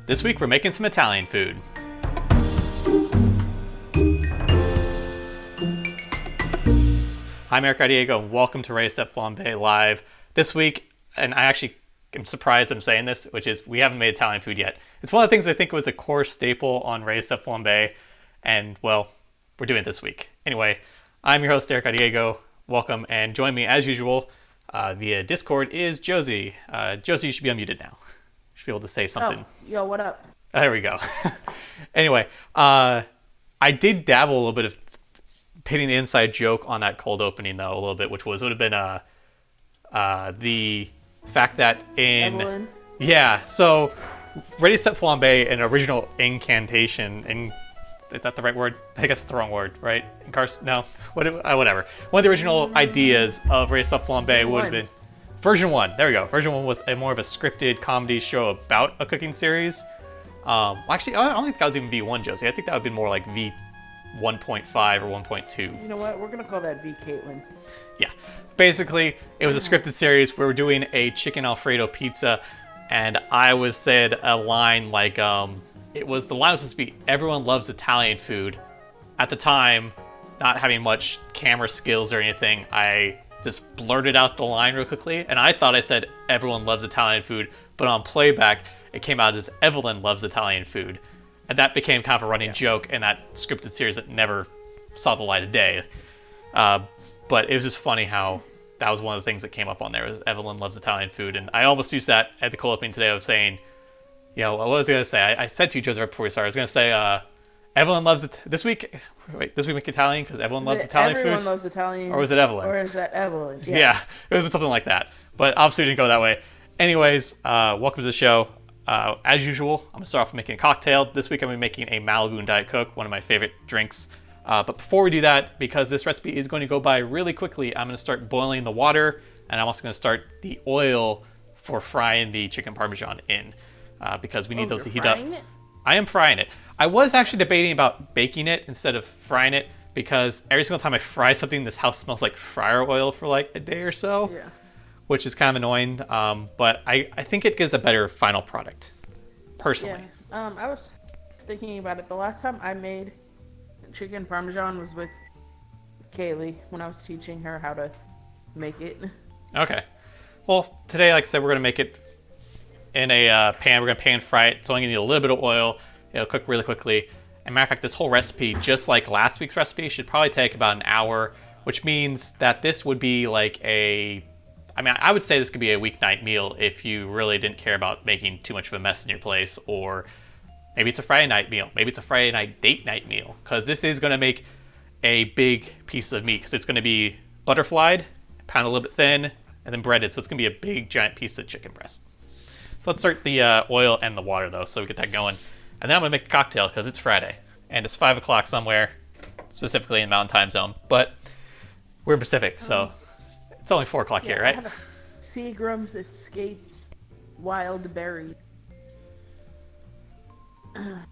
This week we're making some Italian food. I'm Eric Diego and welcome to Raised at Flambe Live. This week, and I actually am surprised I'm saying this, which is we haven't made Italian food yet. It's one of the things I think was a core staple on Raised at Flambe, and well, we're doing it this week. Anyway, I'm your host Eric Diego. Welcome, and join me as usual via Discord is Josie. Josie, you should be unmuted now. You should be able to say something. Oh, yo, what up? There we go. Anyway, I did dabble a little bit of pitting an inside joke on that cold opening though, a little bit, which would have been the fact that Evelyn. so Ready Set Flambe, an original incantation, and is that the right word? I guess it's the wrong word, right? No, whatever. One of the original ideas of Ready Set Flambe would have been version 1. There we go. Version 1 was more of a scripted comedy show about a cooking series. Actually, I don't think that was even V1, Josie. I think that would have been more like V 1.5 or 1.2. You know what? We're going to call that V. Caitlin. Yeah. Basically, it was a scripted series where we're doing a chicken Alfredo pizza, and I was said a line like, the line was supposed to be, everyone loves Italian food. At the time, not having much camera skills or anything, I just blurted out the line real quickly, and I thought I said everyone loves Italian food, but on playback, it came out as Evelyn loves Italian food. And that became kind of a running joke in that scripted series that never saw the light of day. But it was just funny how that was one of the things that came up on there, was Evelyn loves Italian food. And I almost used that at the cold opening today of saying, what was I going to say? I said to you, Joseph, right before we started, I was going to say, Evelyn loves it this week. Wait, this week make Italian because Evelyn loves Italian food? Everyone loves Italian. Or was it Evelyn? Or is that Evelyn? Yeah, it was something like that. But obviously it didn't go that way. Anyways, welcome to the show. As usual, I'm going to start off with making a cocktail. This week I'm going to be making a Malibu Diet Coke, one of my favorite drinks. But before we do that, because this recipe is going to go by really quickly, I'm going to start boiling the water, and I'm also going to start the oil for frying the chicken Parmesan in, because we need those to heat up. It? I am frying it. I was actually debating about baking it instead of frying it, because every single time I fry something, this house smells like fryer oil for like a day or so. Yeah. Which is kind of annoying, but I think it gives a better final product, personally. Yeah. I was thinking about it. The last time I made chicken Parmesan was with Kaylee when I was teaching her how to make it. Okay. Well, today, like I said, we're going to make it in a pan. We're going to pan fry it. It's only going to need a little bit of oil. It'll cook really quickly. And matter of fact, this whole recipe, just like last week's recipe, should probably take about an hour, which means that this would be like I would say this could be a weeknight meal if you really didn't care about making too much of a mess in your place, or maybe it's a Friday night meal. Maybe it's a Friday night date night meal, because this is going to make a big piece of meat, because it's going to be butterflied, pounded a little bit thin, and then breaded, so it's going to be a big, giant piece of chicken breast. So let's start the oil and the water, though, so we get that going. And then I'm going to make a cocktail, because it's Friday, and it's 5 o'clock somewhere, specifically in Mountain Time Zone, but we're in Pacific, so it's only 4 o'clock here, right? I have Seagram's escapes wild berry.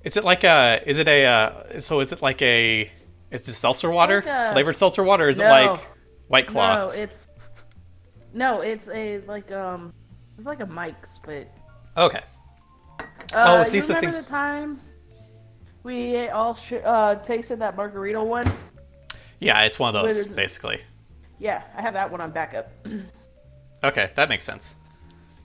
Is it just seltzer water? Like Flavored seltzer water? Or is it like White Claw? It's like a Mike's, but Okay. you remember the time we all tasted that margarita one? Yeah, it's one of those, basically. Yeah, I have that one on backup. Okay, that makes sense.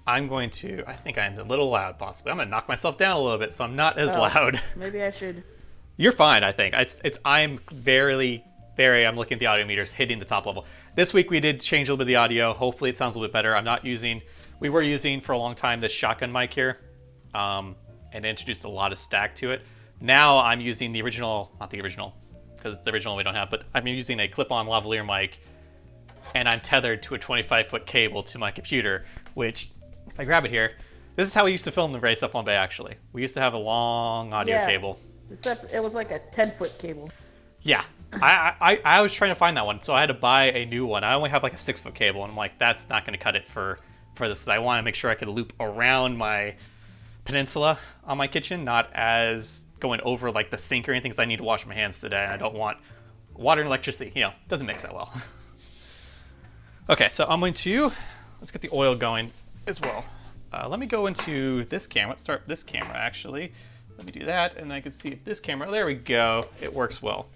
I think I'm a little loud, possibly. I'm going to knock myself down a little bit so I'm not as loud. Maybe I should. You're fine, I think. I'm looking at the audiometers, hitting the top level. This week we did change a little bit of the audio. Hopefully it sounds a little bit better. We were using for a long time this shotgun mic here, and introduced a lot of stack to it. Now I'm using the original, not the original, because the original we don't have, but I'm using a clip-on lavalier mic, and I'm tethered to a 25-foot cable to my computer, which, if I grab it here, this is how we used to film the Raised at Flambe, actually. We used to have a long audio cable. Except it was like a 10-foot cable. Yeah. I was trying to find that one, so I had to buy a new one. I only have like a 6-foot cable, and I'm like, that's not going to cut it for this. I want to make sure I could loop around my peninsula on my kitchen, not as going over like the sink or anything, because I need to wash my hands today, and I don't want water and electricity. Doesn't mix that well. Okay, so I'm going to, let's get the oil going as well. Let me go into this camera. Let's start this camera, actually. Let me do that, and I can see if this camera, there we go, it works well.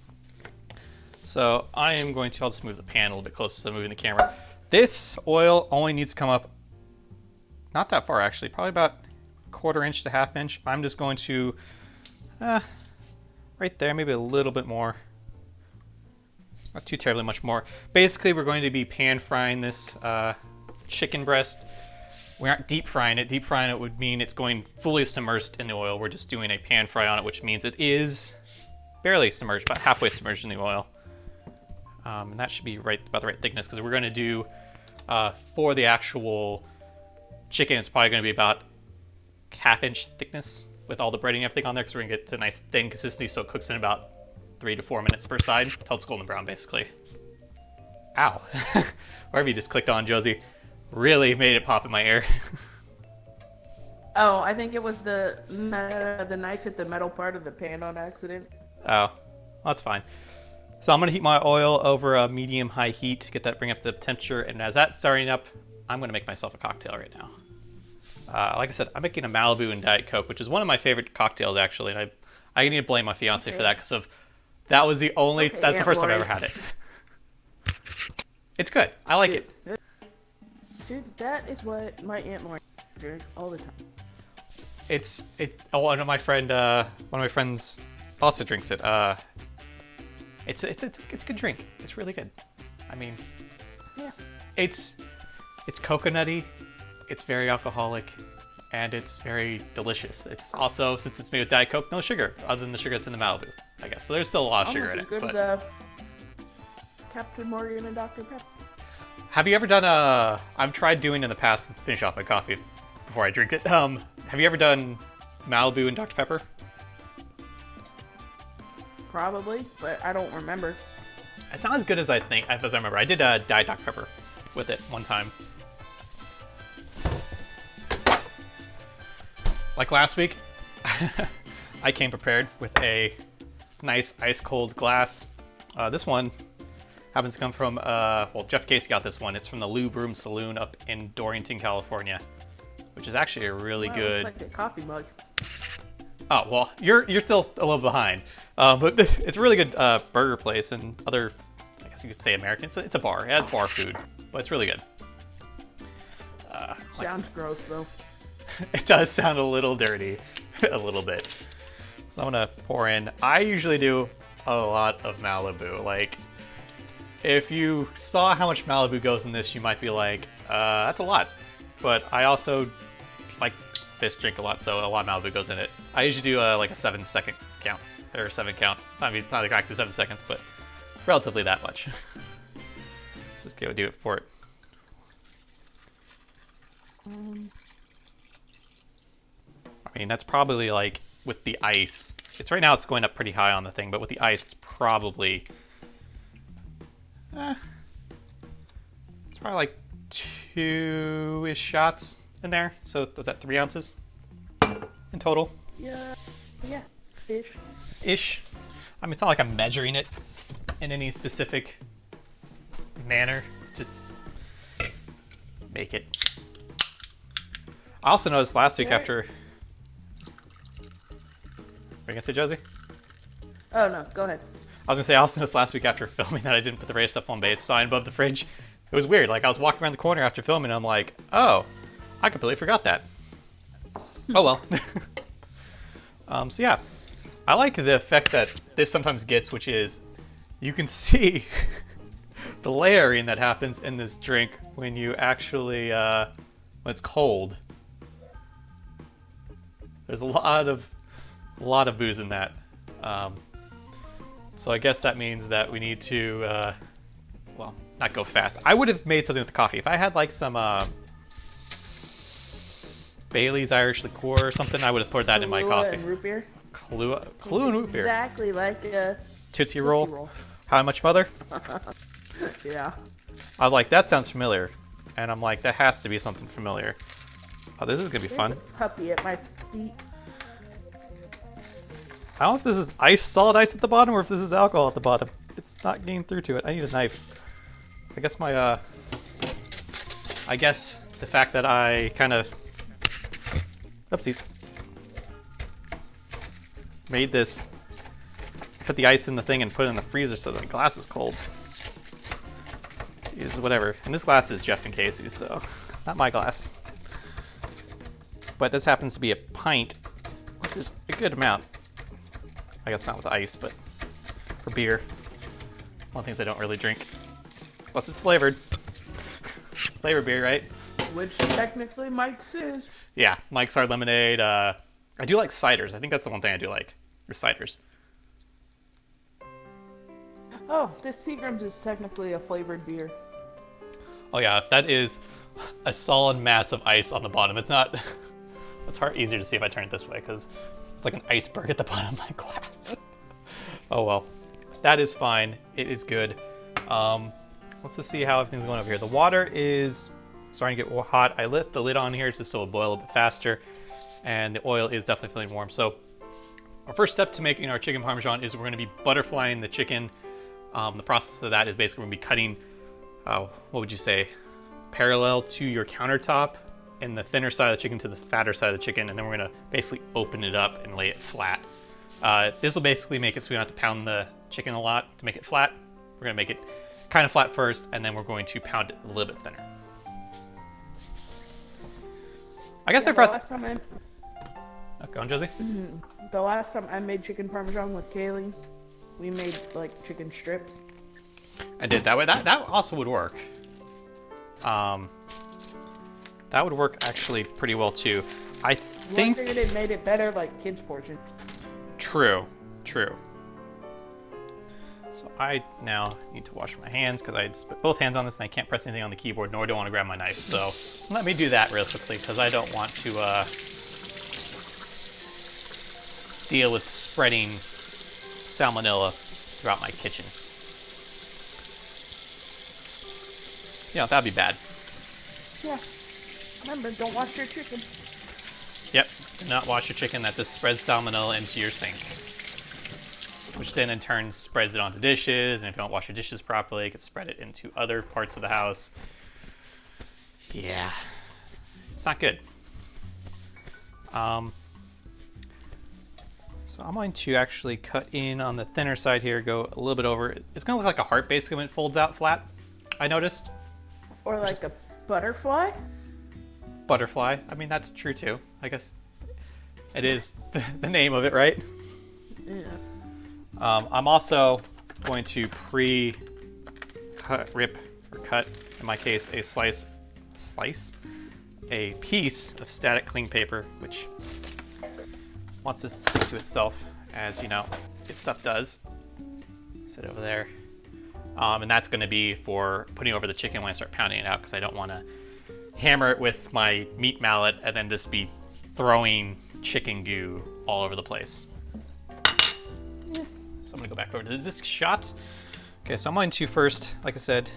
So I am going to, I'll just move the pan a little bit closer so I'm moving the camera. This oil only needs to come up, not that far actually, probably about 1/4 inch to 1/2 inch. I'm just going to, right there, maybe a little bit more. Not too terribly much more. Basically, we're going to be pan frying this chicken breast. We aren't deep frying it. Deep frying it would mean it's going fully submerged in the oil. We're just doing a pan fry on it, which means it is barely submerged, about halfway submerged in the oil. And that should be right about the right thickness, because we're going to do, for the actual chicken, it's probably going to be about 1/2 inch thickness with all the breading and everything on there, because we're going to get to a nice thin consistency, so it cooks in about 3 to 4 minutes per side until it's golden brown, basically. Ow. Wherever you just clicked on, Josie. Really made it pop in my ear. Oh, I think it was the knife hit the metal part of the pan on accident. Oh, well, that's fine. So I'm going to heat my oil over a medium-high heat to get that, bring up the temperature, and as that's starting up, I'm going to make myself a cocktail right now. Like I said, I'm making a Malibu and Diet Coke, which is one of my favorite cocktails, actually, and I need to blame my fiance for that, because that was the only, that's the first time I ever had it. It's good. I like it. Dude, that is what my Aunt Lauren drinks all the time. One of my friends also drinks it. It's a good drink. It's really good. I mean, yeah. It's coconutty, it's very alcoholic, and it's very delicious. It's also, since it's made with Diet Coke, no sugar, other than the sugar that's in the Malibu, I guess. So there's still a lot of sugar in it. Almost as good as Captain Morgan and Dr. Pepper. Have you ever done I've tried doing in the past, finish off my coffee before I drink it. Have you ever done Malibu and Dr. Pepper? Probably, but I don't remember. It's not as good as I remember. I did Diet Dr. Pepper with it one time. Like last week, I came prepared with a nice ice cold glass. This one happens to come from, Jeff Casey got this one. It's from the Lube Room Saloon up in Dorrington, California, which is actually a really good. It's like a coffee mug. Oh, well, you're still a little behind. But it's a really good burger place and other, I guess you could say American. It's a bar. It has bar food, but it's really good. Sounds gross, though. It does sound a little dirty, a little bit. So I'm gonna pour in. I usually do a lot of Malibu. Like, if you saw how much Malibu goes in this, you might be like, that's a lot. But I also like this drink a lot, so a lot of Malibu goes in it. I usually do like a 7-second count, or 7 count. I mean, it's not exactly 7 seconds, but relatively that much. Let's just go do it for it. I mean, that's probably like with the ice. It's right now it's going up pretty high on the thing, but with the ice, it's probably it's probably like 2-ish shots in there. So was that 3 ounces in total? Yeah, Ish. I mean, it's not like I'm measuring it in any specific manner. Just make it. I also noticed last week after. What are you gonna say, Josie? Oh no, go ahead. I was gonna say I also noticed last week after filming that I didn't put the raised stuff on base sign above the fridge. It was weird. Like I was walking around the corner after filming, and I'm like, oh, I completely forgot that. Oh well. So yeah, I like the effect that this sometimes gets, which is you can see the layering that happens in this drink when you actually when it's cold. There's a lot of booze in that. So I guess that means that we need to, well, not go fast. I would have made something with the coffee. If I had like some Bailey's Irish liqueur or something, I would have poured that in my coffee. And root beer? Kahlua and root beer. Exactly like a Tootsie Roll. How much, Mother? Yeah. I was like, that sounds familiar. And I'm like, that has to be something familiar. Oh, this is going to be fun. There's a puppy at my feet. I don't know if this is solid ice at the bottom or if this is alcohol at the bottom. It's not getting through to it. I need a knife. I guess the fact that I kind of Oopsies. Made this. Put the ice in the thing and put it in the freezer so the glass is cold. Is whatever. And this glass is Jeff and Casey's, so not my glass. But this happens to be a pint, which is a good amount. I guess not with ice, but for beer. One of the things I don't really drink. Unless it's flavored. Flavored beer, right? Which technically Mike's is. Yeah, Mike's Hard Lemonade. I do like ciders. I think that's the one thing I do like, is ciders. Oh, this Seagram's is technically a flavored beer. Oh yeah, that is a solid mass of ice on the bottom. It's not... It's easier to see if I turn it this way, because it's like an iceberg at the bottom of my glass. Oh well. That is fine. It is good. Let's just see how everything's going over here. The water is starting to get hot. I lit the lid on here just so it'll boil a bit faster. And the oil is definitely feeling warm. So our first step to making our chicken parmesan is we're going to be butterflying the chicken. The process of that is basically we're going to be cutting, what would you say, parallel to your countertop, and the thinner side of the chicken to the fatter side of the chicken, and then we're going to basically open it up and lay it flat. This will basically make it so we don't have to pound the chicken a lot to make it flat. We're going to make it kind of flat first, and then we're going to pound it a little bit thinner. I guess I forgot. Go on, Josie. The last time I made chicken parmesan with Kaylee, we made like chicken strips. I did that way. That also would work. That would work actually pretty well too. I think. I figured it made it better, like kids' portion. True. So I now need to wash my hands because I just put both hands on this and I can't press anything on the keyboard, nor do I want to grab my knife. So let me do that real quickly because I don't want to deal with spreading salmonella throughout my kitchen. You know, that'd be bad. Yeah. Remember, don't wash your chicken. Yep, do not wash your chicken. That just spreads salmonella into your sink. Which then in turn spreads it onto dishes, and if you don't wash your dishes properly, it can spread it into other parts of the house. Yeah, it's not good. So I'm going to actually cut in on the thinner side here, go a little bit over. It's going to look like a heart basically when it folds out flat, I noticed. Or like a butterfly? Butterfly. I mean, that's true too. I guess it is the name of it, right? Yeah. I'm also going to rip, or cut, in my case, a piece of static cling paper, which wants this to stick to itself, as you know, its stuff does. Sit over there. And that's going to be for putting over the chicken when I start pounding it out, because I don't want to hammer it with my meat mallet and then just be throwing chicken goo all over the place. So I'm going to go back over to this shot. Okay, so I'm going to first, like I said,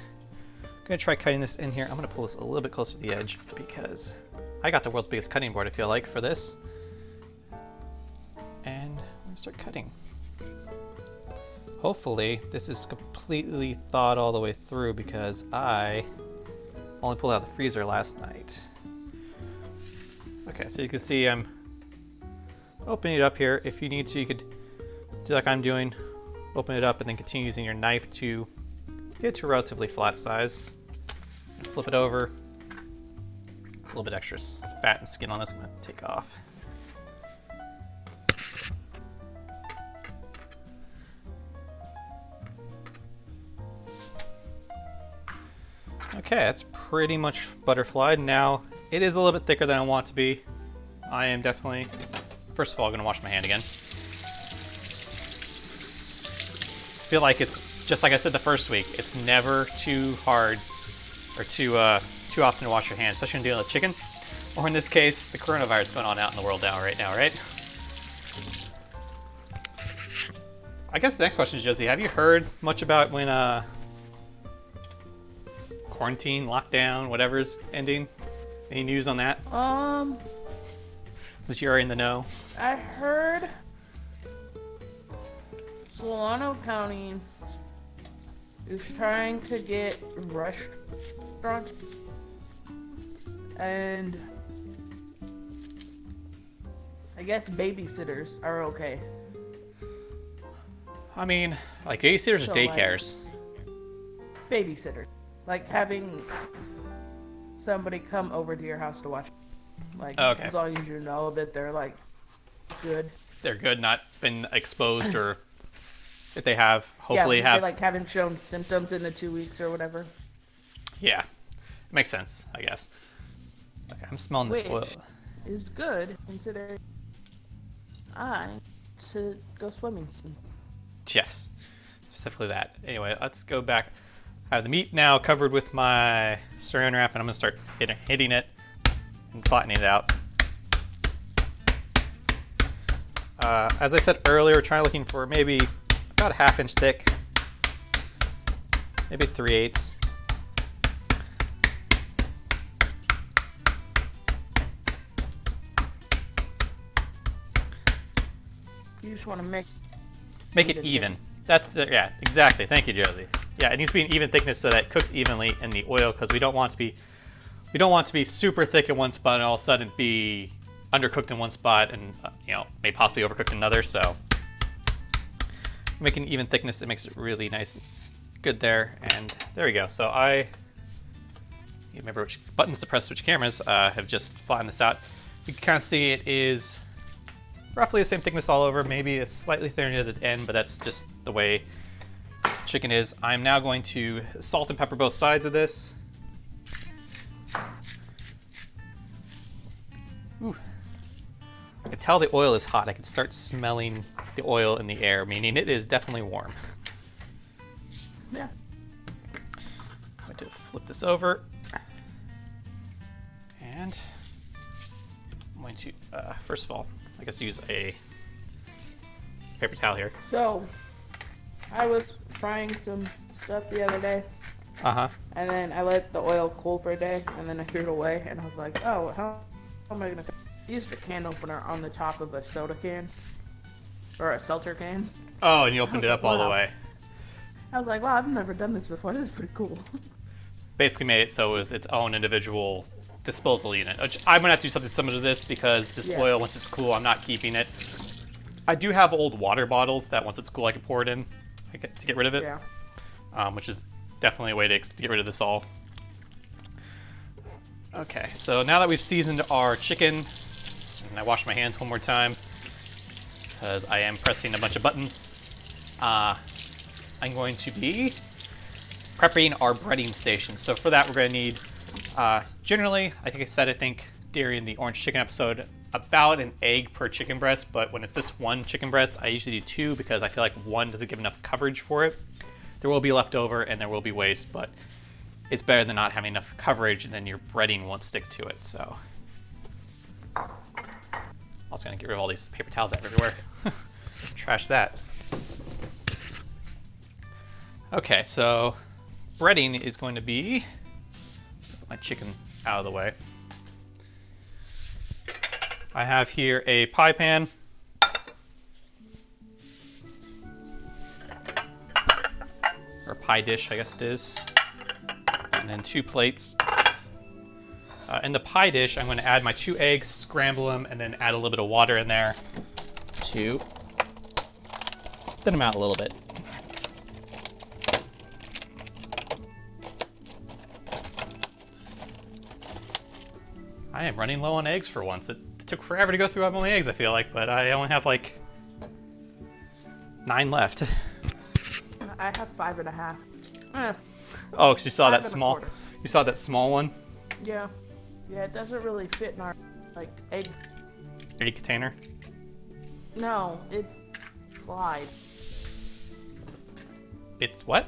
I'm going to try cutting this in here. I'm going to pull this a little bit closer to the edge because I got the world's biggest cutting board, I feel like, for this. And I'm going to start cutting. Hopefully, this is completely thawed all the way through because I only pulled out of the freezer last night. Okay, so you can see I'm opening it up here. If you need to, you could do like I'm doing, open it up and then continue using your knife to get to a relatively flat size. And flip it over. It's a little bit extra fat and skin on this. I'm going to take off. Okay, that's pretty much butterflied. Now, it is a little bit thicker than I want it to be. I am definitely, first of all, going to wash my hand again. Feel like it's, just like I said the first week, it's never too hard or too often to wash your hands, especially when dealing with chicken. Or in this case, the coronavirus going on out in the world right now, right? I guess the next question is, Josie, have you heard much about when quarantine, lockdown, whatever's ending? Any news on that? Since you're in the know. I heard Solano County is trying to get restaurants and I guess babysitters are okay. I mean, like babysitters So, or daycares? Babysitters. Like having somebody come over to your house to watch. Like, Okay. as long as you know that they're, like, good. They're good, not been exposed, or if they have, hopefully yeah, have. they, like, haven't shown symptoms in the 2 weeks or whatever. Yeah, makes sense, I guess. Okay, I'm smelling this oil. Is good considering I should go swimming soon. Yes, specifically that. Anyway, let's go back. I have the meat now covered with my saran wrap, and I'm gonna start hitting it and flattening it out. As I said earlier, try looking for maybe about a 1/2 inch thick, maybe 3/8. You just want to make it even. That's yeah, exactly. Thank you, Josie. Yeah, it needs to be an even thickness so that it cooks evenly in the oil, because we don't want it to be super thick in one spot and all of a sudden be undercooked in one spot and may possibly overcooked in another. So making even thickness, it makes it really nice and good there. And there we go. So you remember which buttons to press, which cameras, have just flattened this out. You can kind of see it is roughly the same thickness all over. Maybe it's slightly thinner near the end, but that's just the way chicken is. I'm now going to salt and pepper both sides of this. Ooh. I can tell the oil is hot. I can start smelling the oil in the air, meaning it is definitely warm. Yeah. I'm going to flip this over. And I'm going to, first of all, I guess use a paper towel here. So, I was frying some stuff the other day. And then I let the oil cool for a day, and then I threw it away, and I was like, oh, how am I going to... I used a can opener on the top of a soda can, or a seltzer can. Oh, and you opened it up all the way. I was like, wow, I've never done this before. This is pretty cool. Basically made it so it was its own individual disposal unit. Which I'm going to have to do something similar to this, because this oil, once it's cool, I'm not keeping it. I do have old water bottles that once it's cool I can pour it in to get rid of it. Yeah. Which is definitely a way to get rid of this all. Okay, so now that we've seasoned our chicken, and I wash my hands one more time because I am pressing a bunch of buttons, I'm going to be prepping our breading station. So for that, we're going to need, generally, I think during the orange chicken episode, about an egg per chicken breast, but when it's just one chicken breast, I usually do 2 because I feel like 1 doesn't give enough coverage for it. There will be leftover and there will be waste, but it's better than not having enough coverage, and then your breading won't stick to it. So also gonna get rid of all these paper towels everywhere. Trash that. Okay, so breading is going to be, my chicken out of the way. I have here a pie pan. Or pie dish, I guess it is. And then 2 plates. In the pie dish, I'm going to add my 2 eggs, scramble them, and then add a little bit of water in there to thin them out a little bit. I am running low on eggs for once. It took forever to go through all my eggs, I feel like, but I only have like 9 left. I have 5.5. Oh, because you saw that 5 1/4. You saw that small one? Yeah. Yeah, it doesn't really fit in our, like, egg. Egg container? No, it's slide. It's what?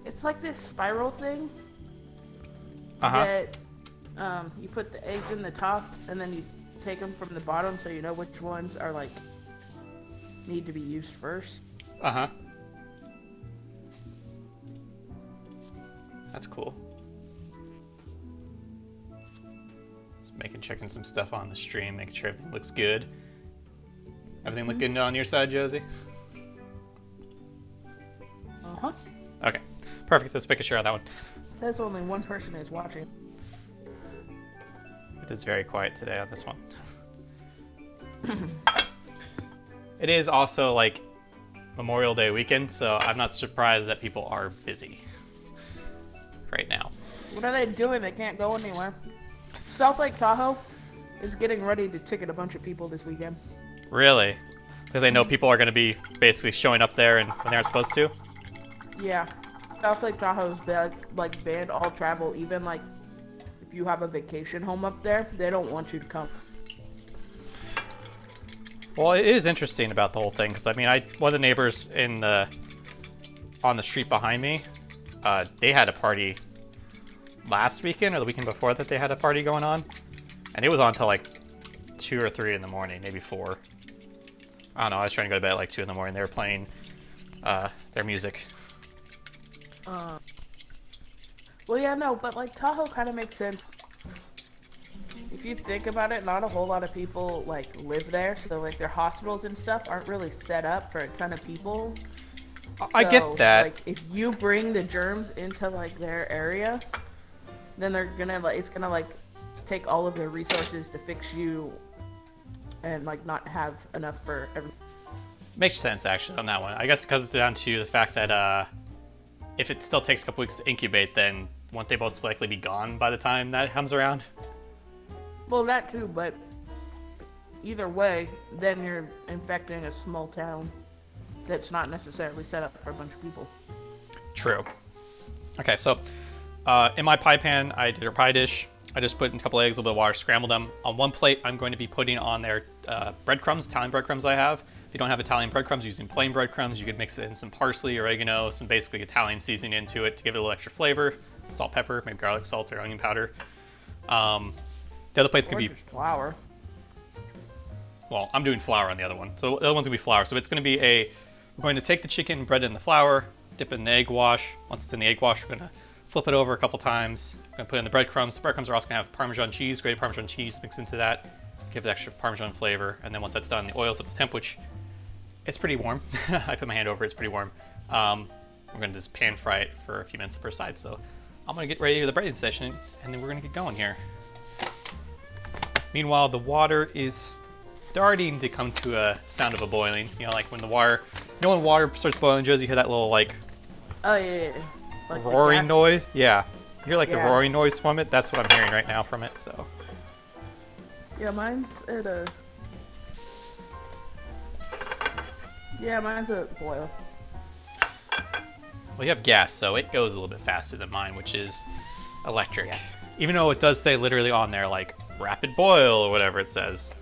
It's like this spiral thing. Uh-huh. That you put the eggs in the top, and then you take them from the bottom so you know which ones are, like, need to be used first. Uh-huh. That's cool. Just checking some stuff on the stream, making sure everything looks good. Everything look good on your side, Josie? Uh-huh. Okay, perfect. Let's make sure on that one. Says only one person is watching. It is very quiet today on this one. It is also like Memorial Day weekend, so I'm not surprised that people are busy right now. What are they doing? They can't go anywhere. South Lake Tahoe is getting ready to ticket a bunch of people this weekend. Really? Because they know people are going to be basically showing up there and when they aren't supposed to? Yeah. South Lake Tahoe's banned all travel, even like if you have a vacation home up there, they don't want you to come. Well, it is interesting about the whole thing because I mean, one of the neighbors on the street behind me, they had a party last weekend or the weekend before that. They had a party going on, and it was on until like 2 or 3 in the morning, maybe 4. I don't know. I was trying to go to bed at like 2 in the morning. They were playing their music. Well, yeah, no, but like Tahoe kind of makes sense. If you think about it, not a whole lot of people like live there, so like their hospitals and stuff aren't really set up for a ton of people. I get that. Like if you bring the germs into like their area, then they're gonna it's gonna like take all of their resources to fix you, and like not have enough for everyone. Makes sense actually on that one. I guess because it's down to the fact that if it still takes a couple weeks to incubate, then won't they most likely be gone by the time that comes around? Well, that too, but either way, then you're infecting a small town that's not necessarily set up for a bunch of people. True. Okay, so in my pie pan, I did a pie dish. I just put in a couple eggs, a little bit of water, scrambled them. On one plate, I'm going to be putting on there breadcrumbs, Italian breadcrumbs I have. If you don't have Italian breadcrumbs, using plain breadcrumbs, you could mix in some parsley, oregano, some basically Italian seasoning into it to give it a little extra flavor. Salt, pepper, maybe garlic salt or onion powder. The other plate's going to be flour. Well, I'm doing flour on the other one. So the other one's going to be flour. So it's going to be we're going to take the chicken and bread in the flour, dip it in the egg wash. Once it's in the egg wash, we're going to flip it over a couple times. We're going to put in the breadcrumbs. The breadcrumbs are also going to have Parmesan cheese, grated Parmesan cheese mixed into that. Give it extra Parmesan flavor. And then once that's done, the oil's at the temp, which it's pretty warm. I put my hand over it. It's pretty warm. We're going to just pan fry it for a few minutes per side. So I'm going to get ready for the breading session, and then we're going to get going here. Meanwhile, the water is starting to come to a sound of a boiling. You know, like when the water, when water starts boiling, Josie, you hear that little like, oh yeah, like roaring noise. Yeah, you hear like the roaring noise from it. That's what I'm hearing right now from it. So. Yeah, mine's at a. Yeah, mine's at boil. Well, you have gas, so it goes a little bit faster than mine, which is electric. Yeah. Even though it does say literally on there like rapid boil or whatever it says.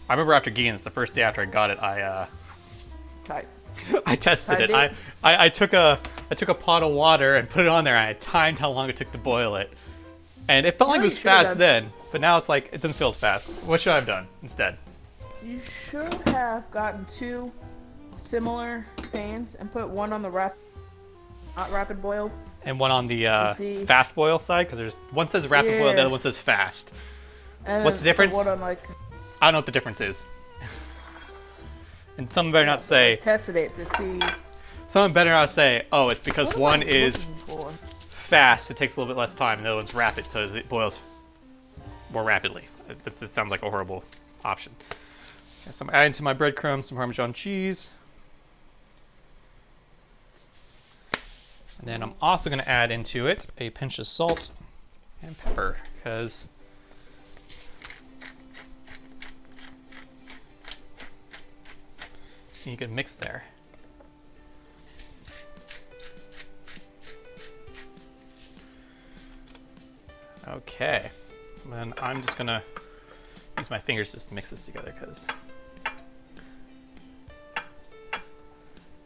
I remember after getting this, the first day after I got it, I tested it. I took a pot of water and put it on there. And I timed how long it took to boil it, and it felt like it was fast then. But now it's like it doesn't feel as fast. What should I have done instead? You should have gotten 2 similar pans and put one on the not rapid boil. And one on the fast boil side, because there's one says rapid boil, the other one says fast. And what's the difference? One on like. I don't know what the difference is. And someone better not say. Tested it to see. Someone better not say, oh, it's because one is fast, it takes a little bit less time, and the other one's rapid, so it boils more rapidly. It sounds like a horrible option. Okay, so I'm adding to my breadcrumbs some Parmesan cheese. And then I'm also going to add into it a pinch of salt and pepper, because you can mix there. Okay, then I'm just going to use my fingers just to mix this together,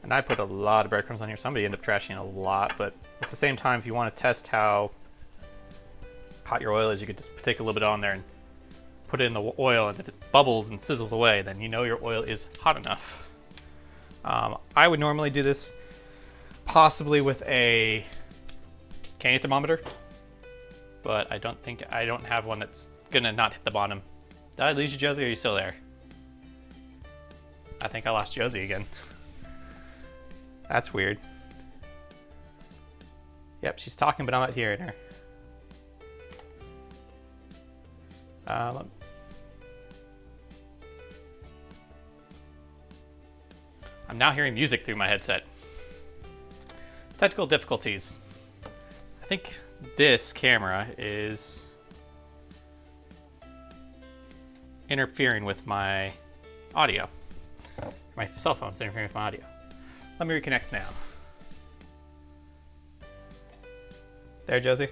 and I put a lot of breadcrumbs on here, so I'm gonna end up trashing a lot, but at the same time, if you want to test how hot your oil is, you could just take a little bit on there and put it in the oil, and if it bubbles and sizzles away, then you know your oil is hot enough. I would normally do this possibly with a candy thermometer, but I don't have one that's gonna not hit the bottom. Did I lose you, Josie, or are you still there? I think I lost Josie again. That's weird. Yep, she's talking, but I'm not hearing her. I'm now hearing music through my headset. Technical difficulties. I think this camera is interfering with my audio. My cell phone's interfering with my audio. Let me reconnect now. There, Josie?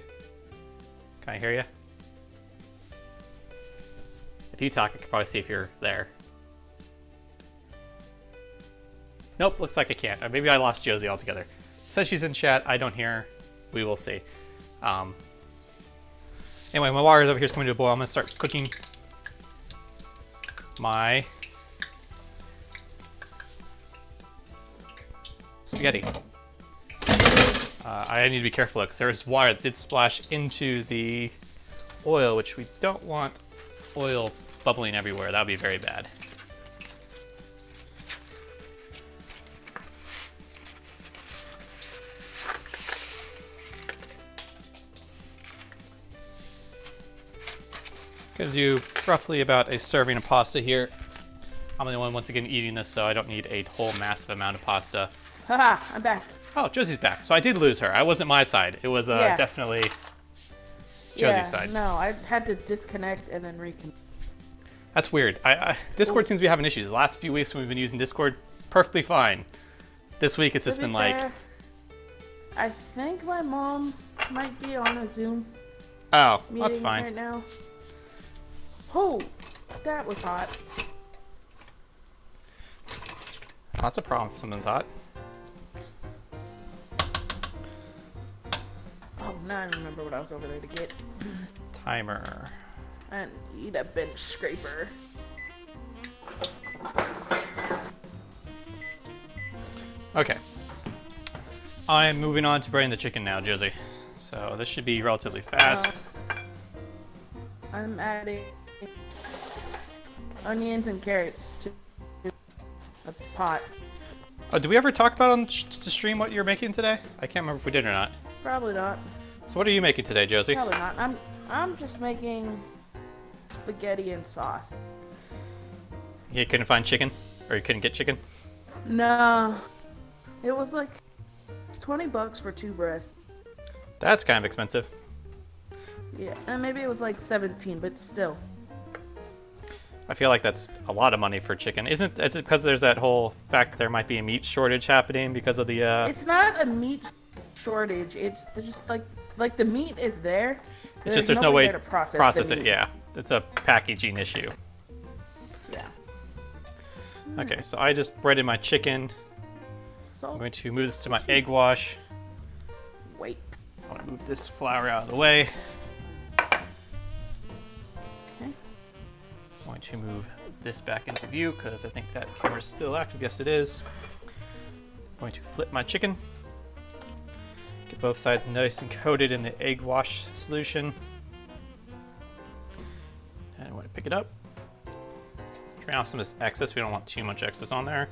Can I hear you? If you talk, I can probably see if you're there. Nope, looks like I can't. Or maybe I lost Josie altogether. Says she's in chat. I don't hear her. We will see. Anyway, my water is over here is coming to a boil. I'm going to start cooking my spaghetti. I need to be careful because there's water that did splash into the oil, which we don't want oil bubbling everywhere. That would be very bad. Gonna do roughly about a serving of pasta here. I'm the only one once again eating this, so I don't need a whole massive amount of pasta. Haha, I'm back. Oh, Josie's back. So I did lose her. I wasn't my side. It was definitely Josie's side. No, I had to disconnect and then reconnect. That's weird. Discord seems to be having issues. The last few weeks we've been using Discord perfectly fine. This week it's just been like... I think my mom might be on a Zoom Oh, meeting that's fine. right now. Oh, that was hot. That's a problem if something's hot. Oh, now I remember what I was over there to get. Timer. And eat a bench scraper. Okay. I'm moving on to breading the chicken now, Josie. So this should be relatively fast. I'm adding onions and carrots to a pot. Oh, did we ever talk about on the stream what you're making today? I can't remember if we did or not. Probably not. So what are you making today, Josie? Probably not. I'm just making spaghetti and sauce. You couldn't find chicken? Or you couldn't get chicken? No. It was like $20 for 2 breasts. That's kind of expensive. Yeah, and maybe it was like 17, but still. I feel like that's a lot of money for chicken. Is it because there's that whole fact that there might be a meat shortage happening because of the It's not a meat shortage. It's just like the meat is there. It's just there's no way to process it, yeah. It's a packaging issue. Yeah. Okay, so I just breaded my chicken. I'm going to move this to my egg wash. Wait. I want to move this flour out of the way. Okay. I'm going to move this back into view because I think that camera's still active. Yes, it is. I'm going to flip my chicken. Get both sides nice and coated in the egg wash solution. And I want to pick it up. Drain off some of this excess. We don't want too much excess on there.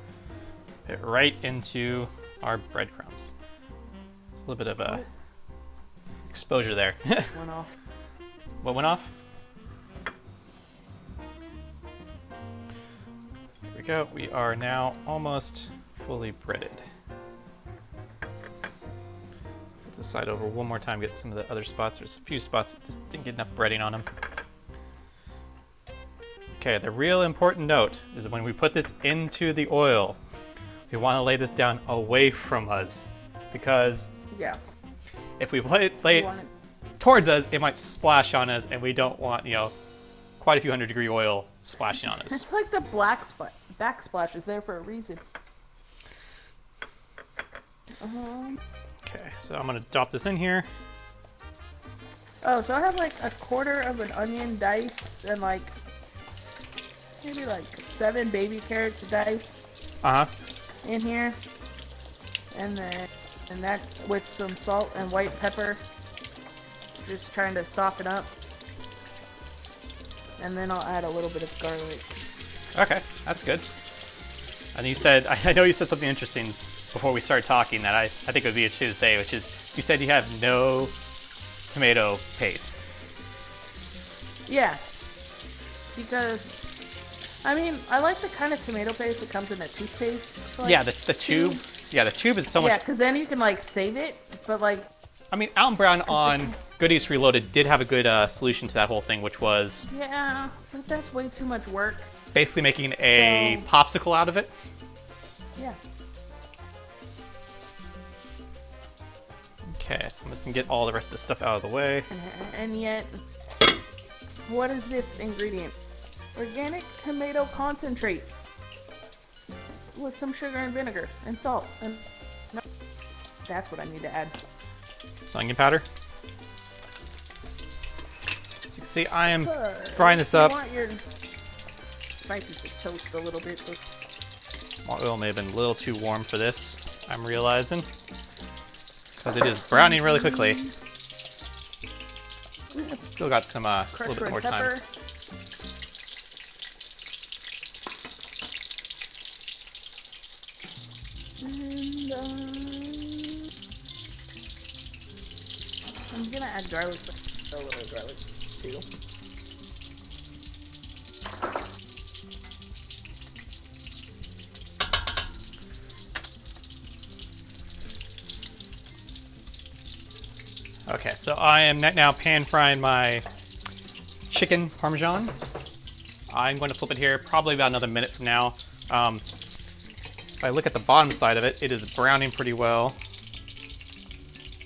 Put it right into our breadcrumbs. It's a little bit of a exposure there. Went off. What went off? Here we go. We are now almost fully breaded. Flip this side over one more time, get some of the other spots. There's a few spots that just didn't get enough breading on them. Okay, the real important note is that when we put this into the oil, we want to lay this down away from us because if we lay it towards us, it might splash on us, and we don't want, quite a few 100-degree oil splashing on us. It's like the backsplash is there for a reason. Okay, so I'm gonna drop this in here. Oh, so I have like a quarter of an onion diced and like maybe like 7 baby carrots diced in here, and that's with some salt and white pepper, just trying to soften up, and then I'll add a little bit of garlic. Okay, that's good. And you said, I know you said something interesting before we started talking that I think it would be interesting to say, which is you said you have no tomato paste. Yeah, because I mean, I like the kind of tomato paste that comes in a toothpaste. Like, yeah, the tube. Yeah, the tube is so much. Yeah, because then you can like save it, but like. I mean, Alton Brown on Goodies Reloaded did have a good solution to that whole thing, which was. Yeah, but that's way too much work. Basically making a popsicle out of it. Yeah. Okay, so I'm just gonna get all the rest of this stuff out of the way. And yet, what is this ingredient? Organic tomato concentrate with some sugar and vinegar and salt. And that's what I need to add. Some onion powder. So you can see I am frying this up. You want your spices to toast a little bit. My oil may have been a little too warm for this, I'm realizing. Because it is browning really quickly. It's still got some a little bit more time. And, I'm gonna add garlic, a little garlic too. Okay, so I am now pan frying my chicken Parmesan. I'm going to flip it here probably about another minute from now. If I look at the bottom side of it, it is browning pretty well.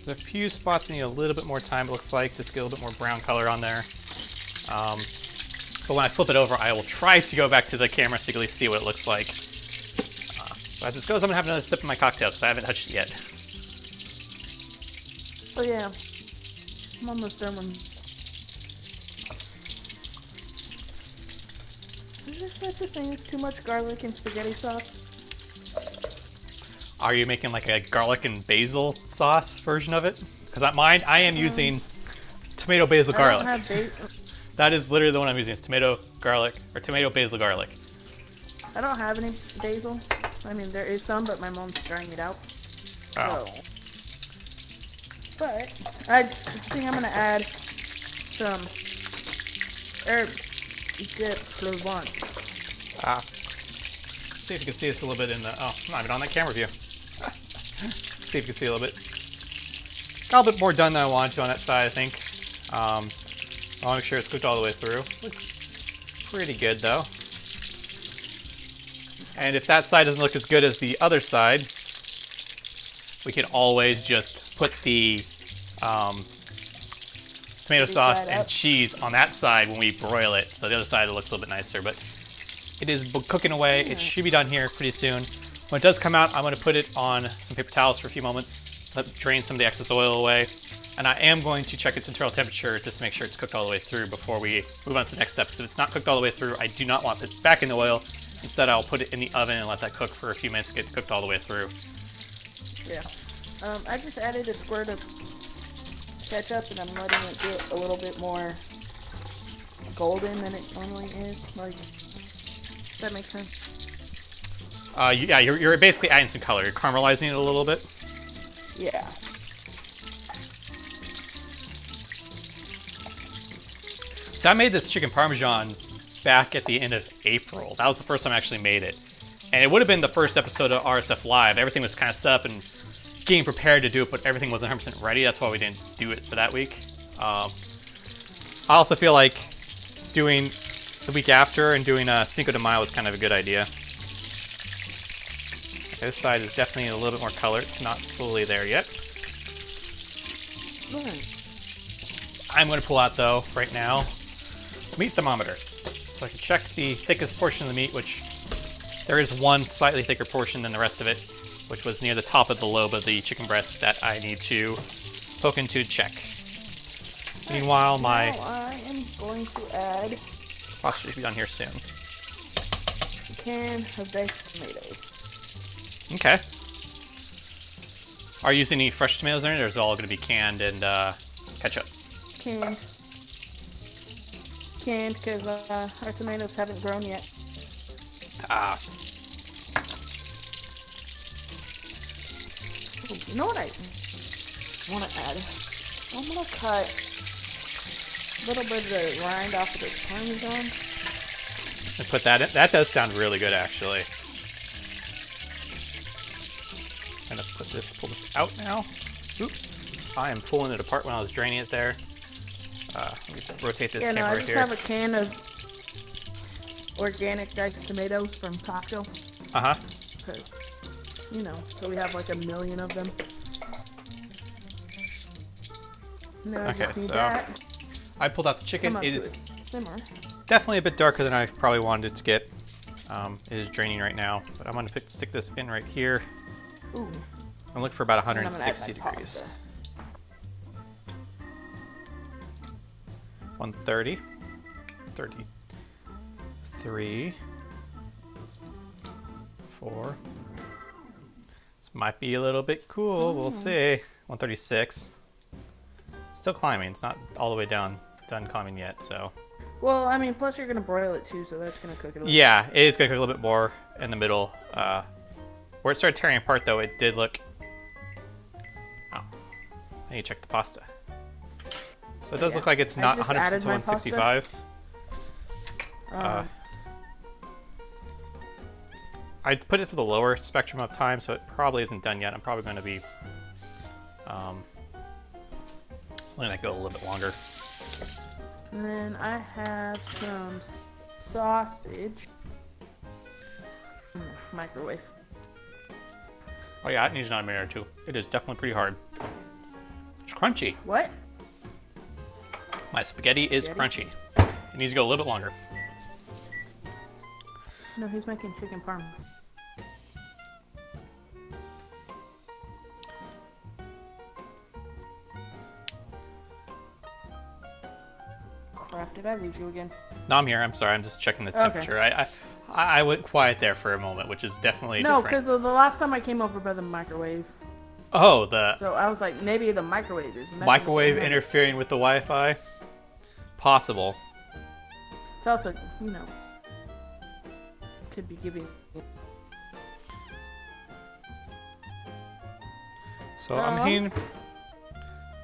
There's a few spots that need a little bit more time, it looks like, just get a little bit more brown color on there. But when I flip it over, I will try to go back to the camera so you can at least see what it looks like. So as this goes, I'm going to have another sip of my cocktail because I haven't touched it yet. Oh yeah, I'm almost done with. Is there such a thing as too much garlic in spaghetti sauce? Are you making like a garlic and basil sauce version of it? Because mine, I am using tomato basil garlic. I don't have that is literally the one I'm using. It's tomato garlic or tomato basil garlic. I don't have any basil. I mean, there is some, but my mom's trying it out. Oh. So. But I think I'm gonna add some herbs de Provence. See if you can see this a little bit in the. Oh, I'm not even on that camera view. See if you can see a little bit. Got a little bit more done than I wanted to on that side, I think. I want to make sure it's cooked all the way through. Looks pretty good though. And if that side doesn't look as good as the other side, we can always just put the tomato sauce and cheese on that side when we broil it. So the other side looks a little bit nicer, but it is cooking away. It should be done here pretty soon. When it does come out, I'm going to put it on some paper towels for a few moments, let it drain some of the excess oil away. And I am going to check its internal temperature just to make sure it's cooked all the way through before we move on to the next step. Because if it's not cooked all the way through, I do not want to put it back in the oil. Instead, I'll put it in the oven and let that cook for a few minutes to get cooked all the way through. Yeah. I just added a squirt of ketchup and I'm letting it get a little bit more golden than it normally is. Like, does that make sense? Yeah, you're basically adding some color. You're caramelizing it a little bit. Yeah. So I made this chicken Parmesan back at the end of April. That was the first time I actually made it. And it would have been the first episode of RSF Live. Everything was kind of set up and getting prepared to do it, but everything wasn't 100% ready. That's why we didn't do it for that week. I also feel like doing the week after and doing Cinco de Mayo was kind of a good idea. Okay, this side is definitely a little bit more color. It's not fully there yet. I'm going to pull out, though, right now, meat thermometer. So I can check the thickest portion of the meat, which there is one slightly thicker portion than the rest of it, which was near the top of the lobe of the chicken breast that I need to poke into to check. Meanwhile, my... Now I am going to add... pasta should be done here soon. A can of diced tomatoes. Okay. Are you using any fresh tomatoes in it, or is it all going to be canned and ketchup? Canned. Canned, because our tomatoes haven't grown yet. Ah. Ooh, you know what I want to add? I'm going to cut a little bit of the rind off of the Parmesan. And put that in. That does sound really good, actually. I'm gonna pull this out now. Oop. I am pulling it apart when I was draining it there. Let me rotate this camera I right just here. have a can of organic diced tomatoes from Costco. Because, so we have like 1 million of them. Okay, so I pulled out the chicken. It is simmer. definitely a bit darker than I probably wanted it to get. It is draining right now, but I'm going to stick this in right here. Ooh. And look for about 160 degrees. Pasta. 130, 33, 4. This might be a little bit cool. We'll see. 136. Still climbing. It's not all the way done climbing yet. So. Well, I mean, plus you're gonna broil it too, so that's gonna cook it a little. Yeah, it is gonna cook a little bit more in the middle. Where it started tearing apart, though, it did look. Oh, I need to check the pasta. So it does look like it's not 100% to 165. I put it for the lower spectrum of time, so it probably isn't done yet. I'm probably going to be letting that go a little bit longer. And then I have some sausage. Microwave. Oh yeah, it needs another minute or two. It is definitely pretty hard. It's crunchy. What? My spaghetti is crunchy. It needs to go a little bit longer. No, he's making chicken parm. Crap, did I lose you again? No, I'm here. I'm sorry. I'm just checking the temperature. Okay. I went quiet there for a moment, which is definitely no, different. because the last time I came over by the microwave. Oh, So I was like, maybe the microwave is microwave interfering with the Wi-Fi. Possible. It's also, could be giving. So I'm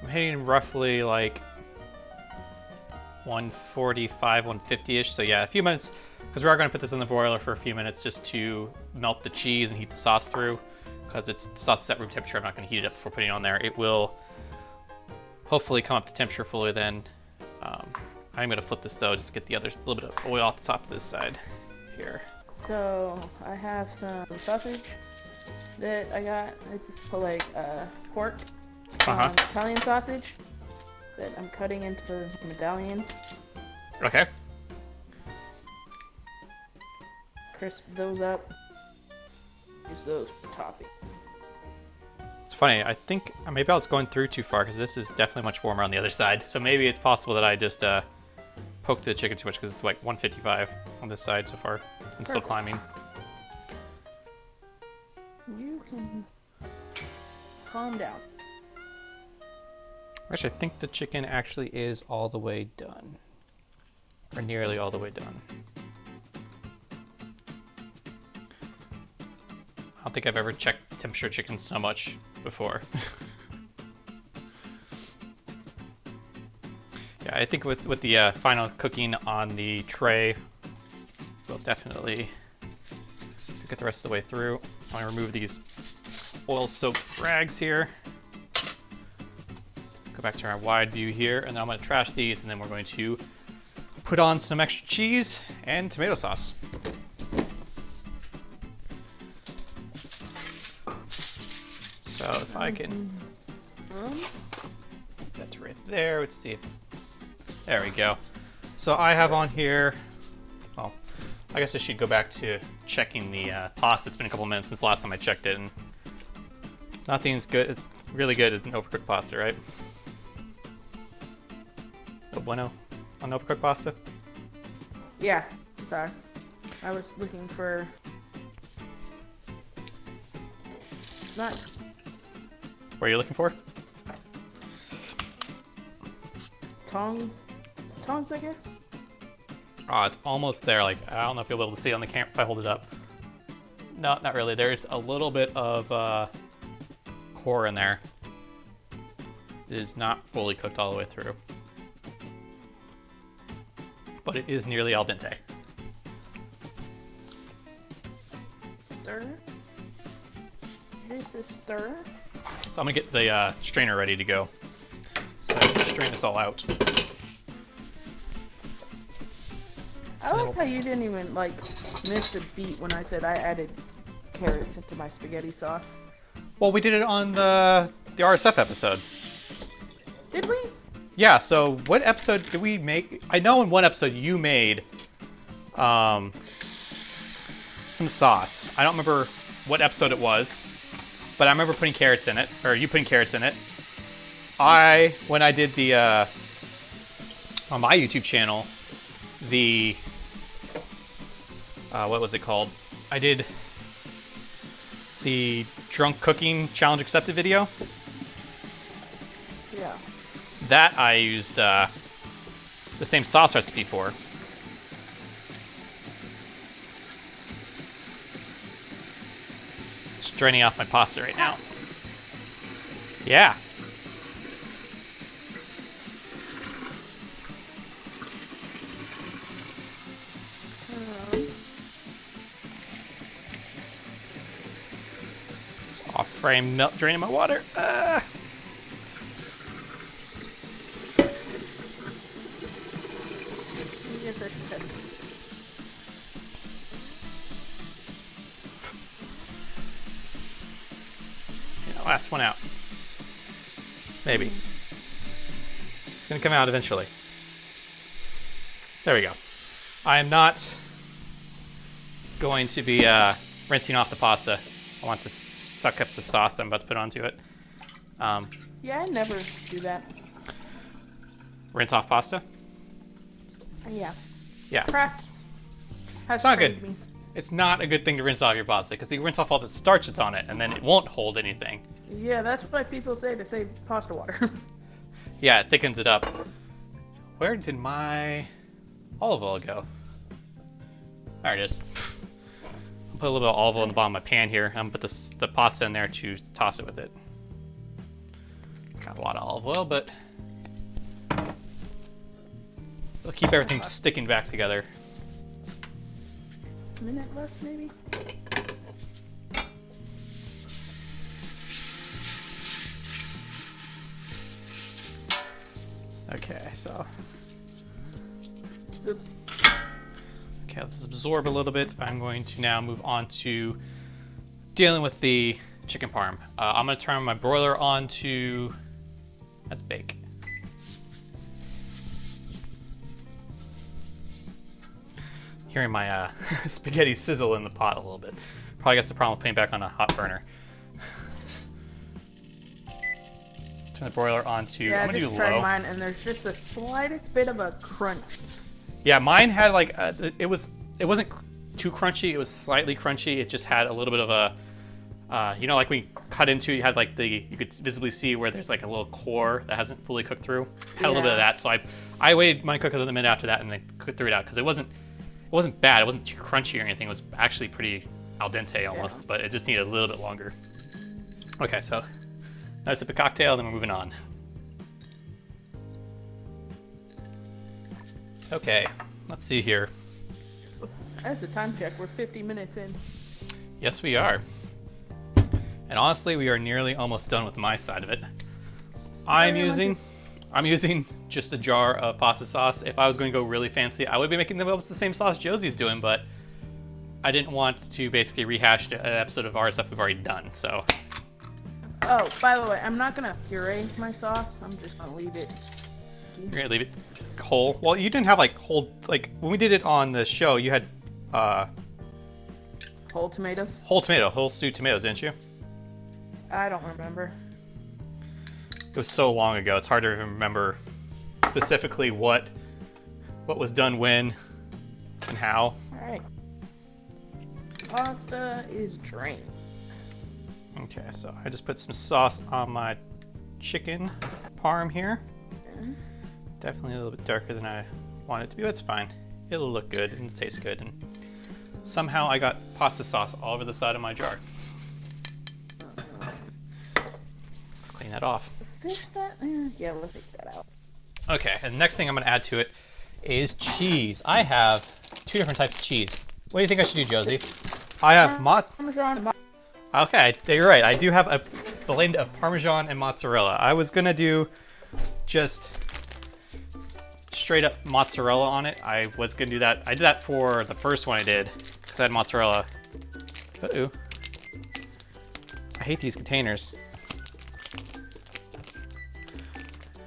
hitting roughly like 145, 150-ish. So yeah, a few minutes, because we are going to put this in the broiler for a few minutes just to melt the cheese and heat the sauce through. Because the sauce is at room temperature, I'm not going to heat it up before putting it on there. It will hopefully come up to temperature fully then. I'm going to flip this though, just to get the other little bit of oil off the top of this side here. So I have some sausage that I got. It's just like pork, Italian sausage that I'm cutting into medallions. Okay. Crisp those up. Use those for topping. It's funny. I think maybe I was going through too far because this is definitely much warmer on the other side. So maybe it's possible that I just poked the chicken too much because it's like 155 on this side so far and still climbing. You can calm down. Actually, I think the chicken actually is all the way done. Or nearly all the way done. I don't think I've ever checked temperature chicken so much before. Yeah, I think with the final cooking on the tray, we'll definitely get the rest of the way through. I'm gonna remove these oil-soaked rags here. Go back to our wide view here, and then I'm gonna trash these, and then we're going to put on some extra cheese and tomato sauce. So if I can, that's right there. Let's see. There we go. So I have on here, well, I guess I should go back to checking the pasta. It's been a couple minutes since the last time I checked it, and nothing's good, really good as an overcooked pasta, right? No bueno on overcooked pasta? Yeah, sorry. I was looking for... Not... What are you looking for? Tongs, I guess? Oh, it's almost there. Like, I don't know if you'll be able to see it on the camera if I hold it up. No, not really. There's a little bit of core in there. It is not fully cooked all the way through. But it is nearly al dente. stir. This is stir. So I'm gonna get the strainer ready to go. So I can strain this all out. I like how you didn't even like miss a beat when I said I added carrots into my spaghetti sauce. Well, we did it on the RSF episode. Did we? Yeah, so what episode did we make? I know in one episode you made some sauce. I don't remember what episode it was, but I remember putting carrots in it, or you putting carrots in it. When I did the, on my YouTube channel, the, what was it called? I did the drunk cooking challenge accepted video. Yeah. That I used the same sauce recipe for. Just draining off my pasta right now. Yeah. Just off frame melt draining my water. Last one out. Maybe. It's gonna come out eventually. There we go. I am not going to be rinsing off the pasta. I want to suck up the sauce I'm about to put onto it. Yeah, I never do that. Rinse off pasta? Yeah. Yeah. Crafts. It's not good. It's not a good thing to rinse off your pasta because you rinse off all the starch that's on it and then it won't hold anything. Yeah, that's what people say to save pasta water. Yeah, it thickens it up. Where did my olive oil go? There it is. I'll put a little bit of olive oil in the bottom of my pan here. I'm gonna put the pasta in there to toss it with it. Got a lot of olive oil, but it'll keep everything sticking back together. Minute left, maybe? Okay, so. Oops. Okay, let's absorb a little bit. I'm going to now move on to dealing with the chicken parm. I'm going to turn my broiler on to, let's bake. Hearing my spaghetti sizzle in the pot a little bit. Probably got the problem with putting it back on a hot burner. Turn the broiler on to, yeah, I'm going to do just tried low. mine, and there's just the slightest bit of a crunch. Yeah, mine had like it wasn't too crunchy. It was slightly crunchy. It just had a little bit of a, you know, like when you cut into, you had like you could visibly see where there's like a little core that hasn't fully cooked through. Had a little bit of that. So I waited mine cook a minute after that and then threw it out because it wasn't bad. It wasn't too crunchy or anything. It was actually pretty al dente almost, but it just needed a little bit longer. Okay, so another sip of cocktail, then we're moving on. Okay, let's see here. That's a time check. We're 50 minutes in. Yes, we are. And honestly, we are nearly almost done with my side of it. I'm using just a jar of pasta sauce. If I was going to go really fancy, I would be making the same sauce Josie's doing, but I didn't want to basically rehash an episode of our stuff we've already done, so. Oh, by the way, I'm not going to puree my sauce. I'm just going to leave it. You're going to leave it whole? Well, you didn't have like whole, like when we did it on the show, you had whole tomatoes? Whole stewed tomatoes, didn't you? I don't remember. It was so long ago, it's hard to remember specifically what was done when and how. Alright. Pasta is drained. Okay, so I just put some sauce on my chicken parm here. Okay. Definitely a little bit darker than I want it to be, but it's fine. It'll look good and it tastes good. And somehow I got pasta sauce all over the side of my jar. Let's clean that off. Fix that? Yeah, we'll fix that out. Okay, and the next thing I'm going to add to it is cheese. I have 2 different types of cheese. What do you think I should do, Josie? I have Parmesan. Okay, you're right. I do have a blend of Parmesan and mozzarella. I was gonna do just straight up mozzarella on it. I was gonna do that. I did that for the first one I did because I had mozzarella. Uh-oh. I hate these containers.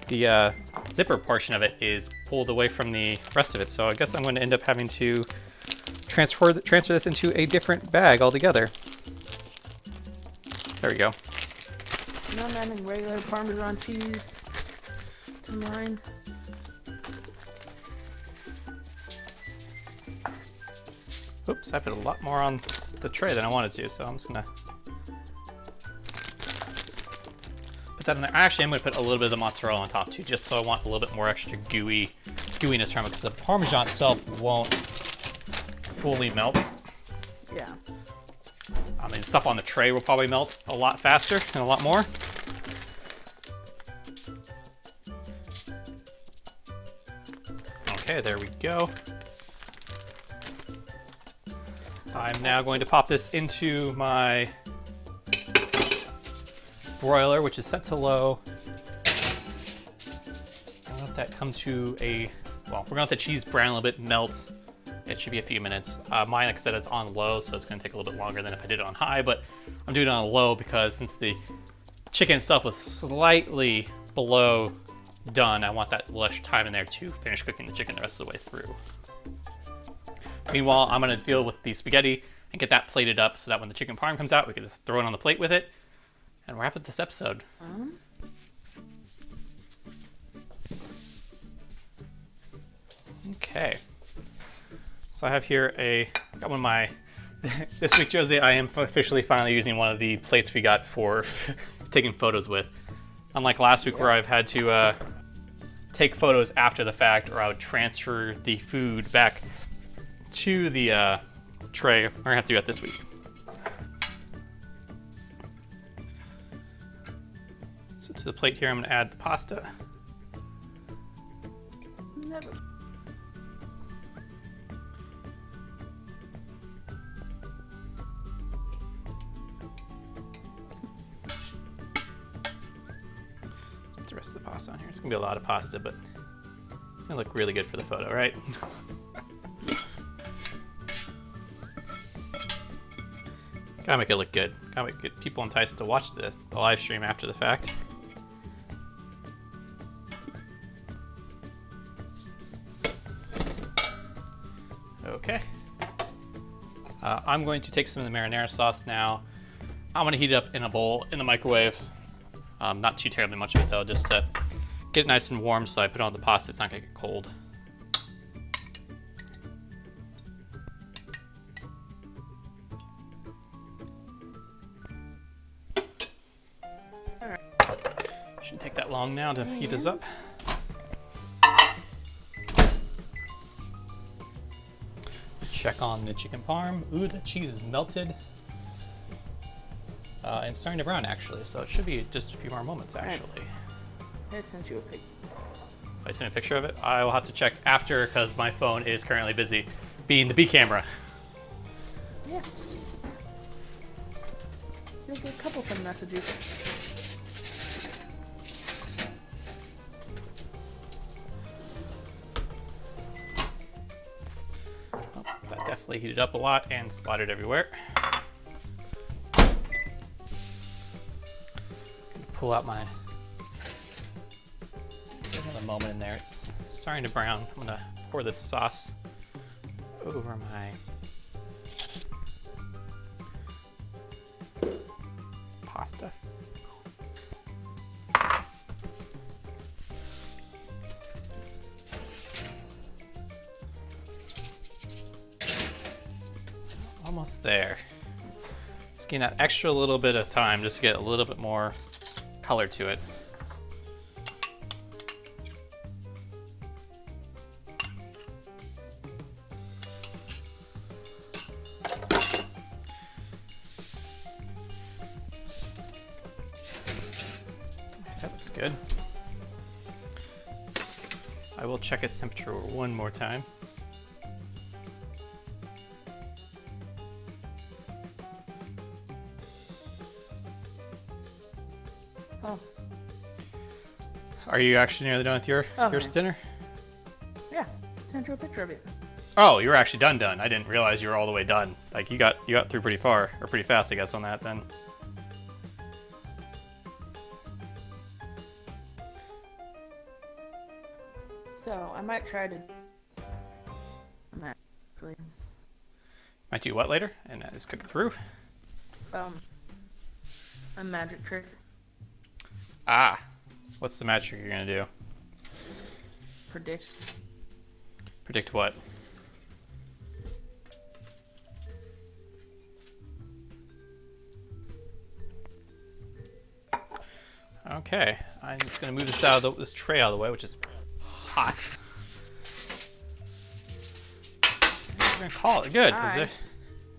The zipper portion of it is pulled away from the rest of it, so I guess I'm going to end up having to transfer this into a different bag altogether. There we go. No, I'm adding regular Parmesan cheese to mine. Oops, I put a lot more on the tray than I wanted to, so I'm just gonna put that in there. Actually, I'm gonna put a little bit of the mozzarella on top too, just so I want a little bit more extra gooiness from it, because the Parmesan itself won't fully melt. Yeah. I mean, stuff on the tray will probably melt a lot faster and a lot more. Okay, there we go. I'm now going to pop this into my broiler, which is set to low. I'll let that come to well, we're gonna let the cheese brown a little bit, melt. It should be a few minutes. Mine, like I said, it's on low, so it's gonna take a little bit longer than if I did it on high, but I'm doing it on low because since the chicken itself was slightly below done, I want that little extra time in there to finish cooking the chicken the rest of the way through. Meanwhile, I'm gonna deal with the spaghetti and get that plated up so that when the chicken parm comes out, we can just throw it on the plate with it and wrap up this episode. Okay. So I have here got one of my, this week, Josie, I am officially finally using one of the plates we got for taking photos with. Unlike last week where I've had to take photos after the fact, or I would transfer the food back to the tray. We're gonna have to do that this week. So to the plate here, I'm gonna add the pasta. Never. Put the rest of the pasta on here. It's gonna be a lot of pasta, but it's gonna look really good for the photo, right? Gotta make it look good. Gotta get people enticed to watch the live stream after the fact. Okay. I'm going to take some of the marinara sauce now. I'm gonna heat it up in a bowl in the microwave. Not too terribly much of it though, just to get it nice and warm so I put it on the pasta, it's not gonna get cold. Shouldn't take that long now to heat this up. Check on the chicken parm. Ooh, the cheese is melted. And starting to brown actually, so it should be just a few more moments actually. I sent you a picture. I sent a picture of it. I will have to check after because my phone is currently busy being the B camera. Yeah. You'll get a couple fun messages. That definitely heated up a lot and splattered everywhere. Pull out my another moment in there. It's starting to brown. I'm gonna pour this sauce over my pasta. Almost there. Just getting that extra little bit of time just to get a little bit more color to it. That looks good. I will check its temperature one more time. Oh. Are you actually nearly done with your dinner? Yeah. Sent you a picture of it. Oh, you were actually done. I didn't realize you were all the way done. Like you got through pretty far or pretty fast, I guess, on that then. So I might try to. Might do what later? And just cook it through. A magic trick. Ah, what's the magic trick you're gonna do? Predict. Predict what? Okay, I'm just gonna move this tray out of the way, which is hot. We're gonna call it good.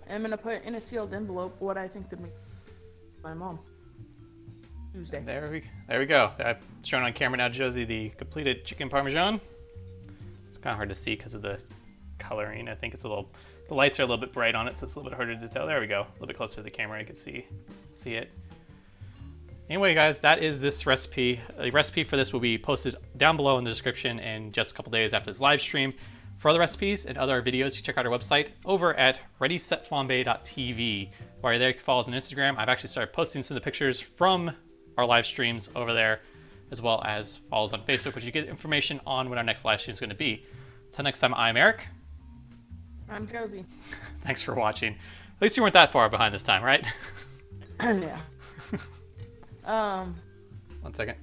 I'm gonna put in a sealed envelope what I think to be my mom. Tuesday. There we go. I've shown on camera now, Josie, the completed chicken parmesan. It's kind of hard to see because of the coloring. I think it's the lights are a little bit bright on it, so it's a little bit harder to tell. There we go. A little bit closer to the camera, you can see it. Anyway, guys, that is this recipe. The recipe for this will be posted down below in the description in just a couple days after this live stream. For other recipes and other videos, you can check out our website over at readysetflambe.tv. While you're there, you can follow us on Instagram. I've actually started posting some of the pictures from our live streams over there, as well as follow us on Facebook, which you get information on when our next live stream is going to be. Until next time, I'm Eric. I'm Josie. Thanks for watching. At least you weren't that far behind this time, right? Yeah. 1 second.